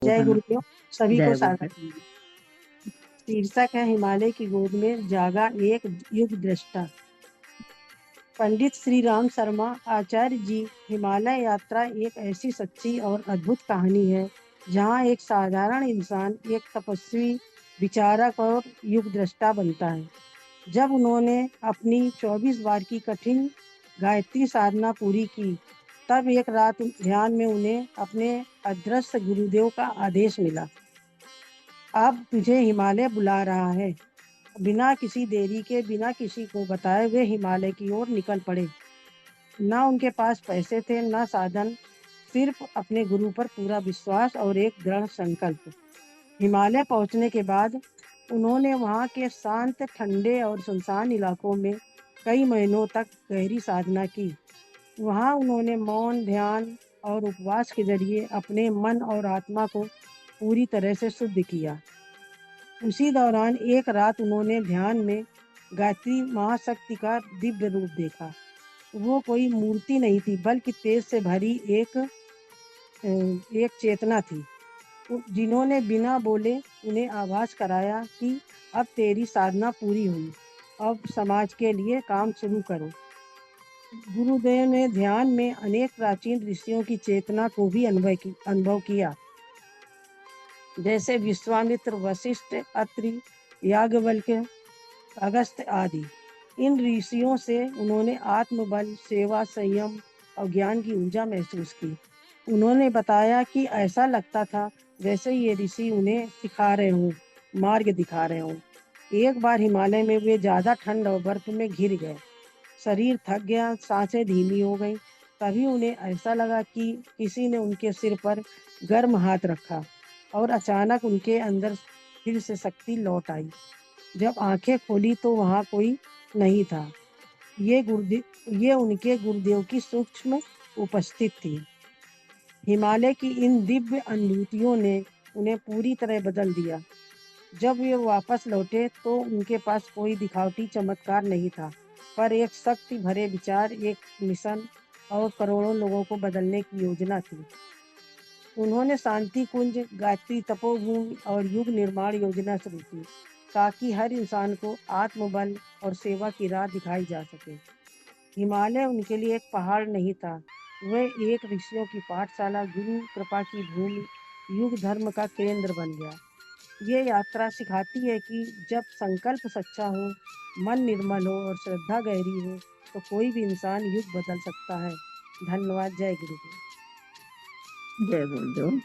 जय हाँ। गुरुदेव। सभी को जय सादर। गुरुदेव। शीर्षक है हिमालय की गोद में जागा एक युग दृष्टा। पंडित श्री राम शर्मा आचार्य जी। हिमालय यात्रा एक ऐसी सच्ची और अद्भुत कहानी है जहाँ एक साधारण इंसान एक तपस्वी, विचारक और युग दृष्टा बनता है। जब उन्होंने अपनी 24 बार की कठिन गायत्री साधना पूरी की, तब एक रात ध्यान में उन्हें अपने अदृश्य गुरुदेव का आदेश मिला। अब तुझे हिमालय बुला रहा है। बिना किसी देरी के, बिना किसी को बताए वे हिमालय की ओर निकल पड़े। ना उनके पास पैसे थे, ना साधन, सिर्फ अपने गुरु पर पूरा विश्वास और एक दृढ़ संकल्प। हिमालय पहुंचने के बाद उन्होंने वहां के शांत, ठंडे और सुनसान इलाकों में कई महीनों तक गहरी साधना की। वहां उन्होंने मौन, ध्यान और उपवास के जरिए अपने मन और आत्मा को पूरी तरह से शुद्ध किया। उसी दौरान एक रात उन्होंने ध्यान में गायत्री महाशक्ति का दिव्य रूप देखा। वो कोई मूर्ति नहीं थी, बल्कि तेज से भरी एक चेतना थी, जिन्होंने बिना बोले उन्हें आभास कराया कि अब तेरी साधना पूरी हुई, अब समाज के लिए काम शुरू करो। गुरुदेव ने ध्यान में अनेक प्राचीन ऋषियों की चेतना को भी अनुभव किया, जैसे विश्वामित्र, वशिष्ठ, अत्रि, याज्ञवल्क्य, अगस्त्य आदि। इन ऋषियों से उन्होंने आत्मबल, सेवा, संयम और ज्ञान की ऊर्जा महसूस की। उन्होंने बताया कि ऐसा लगता था जैसे ये ऋषि उन्हें सिखा रहे हों, मार्ग दिखा रहे हों। एक बार हिमालय में वे ज़्यादा ठंड और बर्फ में घिर गए। शरीर थक गया, सांसें धीमी हो गई। तभी उन्हें ऐसा लगा कि किसी ने उनके सिर पर गर्म हाथ रखा और अचानक उनके अंदर फिर से शक्ति लौट आई। जब आंखें खोली तो वहां कोई नहीं था। ये उनके गुरुदेव की सूक्ष्म उपस्थित थी। हिमालय की इन दिव्य अनुभूतियों ने उन्हें पूरी तरह बदल दिया। जब वे वापस लौटे तो उनके पास कोई दिखावटी चमत्कार नहीं था, पर एक शक्ति भरे विचार, एक मिशन और करोड़ों लोगों को बदलने की योजना थी। उन्होंने शांति कुंज, गायत्री तपोभूमि और युग निर्माण योजना शुरू की, ताकि हर इंसान को आत्मबल और सेवा की राह दिखाई जा सके। हिमालय उनके लिए एक पहाड़ नहीं था, वह एक ऋषियों की पाठशाला, गुरु कृपा की भूमि, युग धर्म का केंद्र बन गया। ये यात्रा सिखाती है कि जब संकल्प सच्चा हो, मन निर्मल हो और श्रद्धा गहरी हो, तो कोई भी इंसान युग बदल सकता है। धन्यवाद। जय गुरुदेव। जय गुरुदेव।